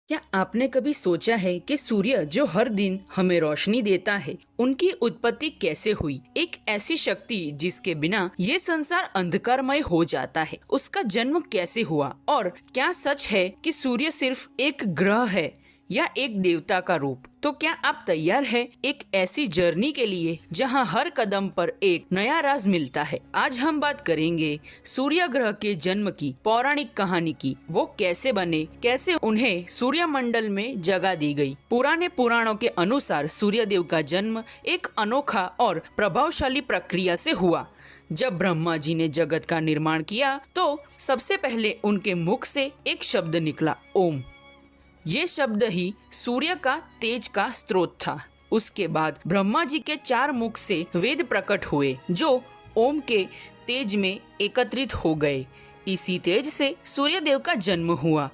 क्या आपने कभी सोचा है कि सूर्य जो हर दिन हमें रोशनी देता है, उनकी उत्पत्ति कैसे हुई? एक ऐसी शक्ति जिसके बिना ये संसार अंधकारमय हो जाता है, उसका जन्म कैसे हुआ? और क्या सच है कि सूर्य सिर्फ एक ग्रह है या एक देवता का रूप? तो क्या आप तैयार हैं एक ऐसी जर्नी के लिए जहां हर कदम पर एक नया राज मिलता है? आज हम बात करेंगे सूर्य ग्रह के जन्म की पौराणिक कहानी की। वो कैसे बने, कैसे उन्हें सूर्य मंडल में जगह दी गई। पुराने पुराणों के अनुसार सूर्यदेव का जन्म एक अनोखा और प्रभावशाली प्रक्रिया से हुआ। जब ब्रह्मा जी ने जगत का निर्माण किया तो सबसे पहले उनके मुख से एक शब्द निकला, ओम। ये शब्द ही सूर्य का तेज का स्रोत था। उसके बाद ब्रह्मा जी के चार मुख से वेद प्रकट हुए जो ओम के तेज में एकत्रित हो गए। इसी तेज से सूर्यदेव का जन्म हुआ।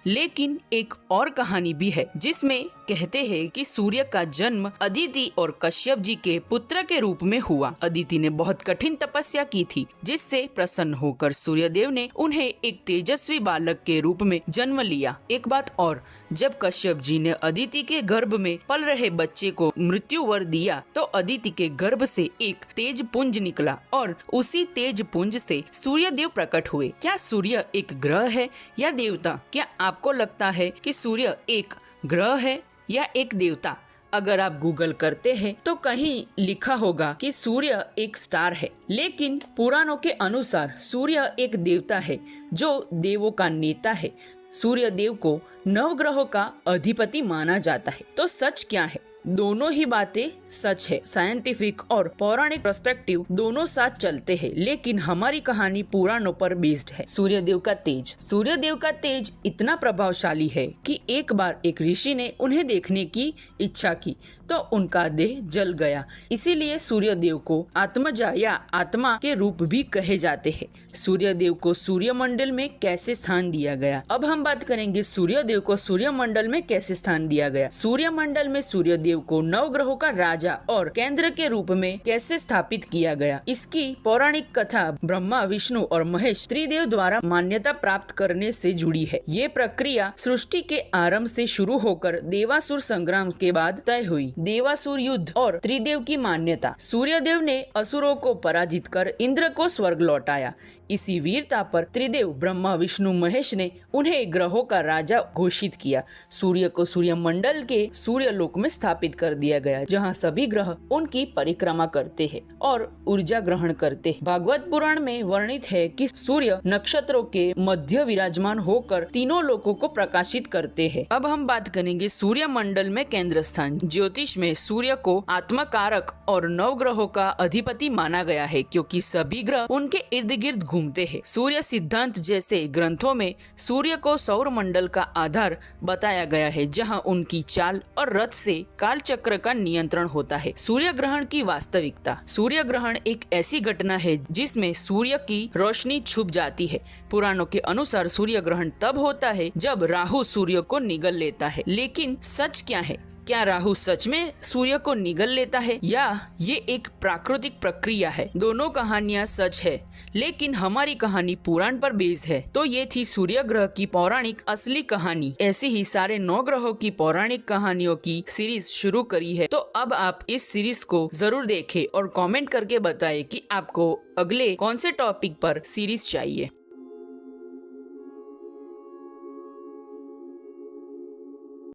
लेकिन एक और कहानी भी है जिसमें कहते हैं कि सूर्य का जन्म अदिति और कश्यप जी के पुत्र के रूप में हुआ। अदिति ने बहुत कठिन तपस्या की थी, जिससे प्रसन्न होकर सूर्यदेव ने उन्हें एक तेजस्वी बालक के रूप में जन्म लिया। एक बात और, जब कश्यप जी ने अदिति के गर्भ में पल रहे बच्चे को मृत्यु वर दिया तो अदिति के गर्भ से एक तेज पुंज निकला और उसी तेज पुंज से सूर्यदेव प्रकट हुए। क्या सूर्य एक ग्रह है या देवता? क्या आपको लगता है कि सूर्य एक ग्रह है या एक देवता? अगर आप गूगल करते हैं तो कहीं लिखा होगा कि सूर्य एक स्टार है, लेकिन पुराणों के अनुसार सूर्य एक देवता है जो देवों का नेता है। सूर्य देव को नवग्रहों का अधिपति माना जाता है। तो सच क्या है? दोनों ही बातें सच है। साइंटिफिक और पौराणिक पर्सपेक्टिव दोनों साथ चलते हैं, लेकिन हमारी कहानी पुराणों पर बेस्ड है। सूर्यदेव का तेज। सूर्यदेव का तेज इतना प्रभावशाली है कि एक बार एक ऋषि ने उन्हें देखने की इच्छा की तो उनका देह जल गया। इसीलिए सूर्यदेव को आत्मजा या आत्मा के रूप भी कहे जाते हैं। सूर्यदेव को सूर्यमंडल में कैसे स्थान दिया गया? अब हम बात करेंगे सूर्यदेव को सूर्यमंडल में कैसे स्थान दिया गया। सूर्यमंडल में सूर्यदेव को नवग्रहों का राजा और केंद्र के रूप में कैसे स्थापित किया गया? इसकी पौराणिक कथा ब्रह्मा, विष्णु और महेश त्रिदेव द्वारा मान्यता प्राप्त करने से जुड़ी है। ये प्रक्रिया सृष्टि के आरंभ से शुरू होकर देवासुर संग्राम के बाद तय हुई। देवासुर युद्ध और त्रिदेव की मान्यता। सूर्यदेव ने असुरों को पराजित कर इंद्र को स्वर्ग लौटाया। इसी वीरता पर त्रिदेव ब्रह्मा, विष्णु, महेश ने उन्हें ग्रहों का राजा घोषित किया। सूर्य को सूर्यमंडल के सूर्यलोक में स्थापित कर दिया गया, जहां सभी ग्रह उनकी परिक्रमा करते हैं और ऊर्जा ग्रहण करते हैं। भागवत पुराण में वर्णित है कि सूर्य नक्षत्रों के मध्य विराजमान होकर तीनों लोकों को प्रकाशित करते हैं। अब हम बात करेंगे सूर्यमंडल में केंद्र स्थान। ज्योतिष में सूर्य को आत्मकारक और नवग्रहों का अधिपति माना गया है, क्योंकि सभी ग्रह उनके इर्द गिर्द घूमते हैं। सूर्य सिद्धांत जैसे ग्रंथों में सूर्य को सौर मंडल का आधार बताया गया है, जहां उनकी चाल और रथ से काल चक्र का नियंत्रण होता है। सूर्य ग्रहण की वास्तविकता। सूर्य ग्रहण एक ऐसी घटना है जिसमें सूर्य की रोशनी छुप जाती है। पुराणों के अनुसार सूर्य ग्रहण तब होता है जब राहु सूर्य को निगल लेता है। लेकिन सच क्या है? क्या राहु सच में सूर्य को निगल लेता है या ये एक प्राकृतिक प्रक्रिया है? दोनों कहानियां सच है, लेकिन हमारी कहानी पुराण पर बेस्ड है। तो ये थी सूर्य ग्रह की पौराणिक असली कहानी। ऐसे ही सारे 9 ग्रहों की पौराणिक कहानियों की सीरीज शुरू करी है, तो अब आप इस सीरीज को जरूर देखें और कमेंट करके बताएं कि आपको अगले कौन से टॉपिक पर सीरीज चाहिए।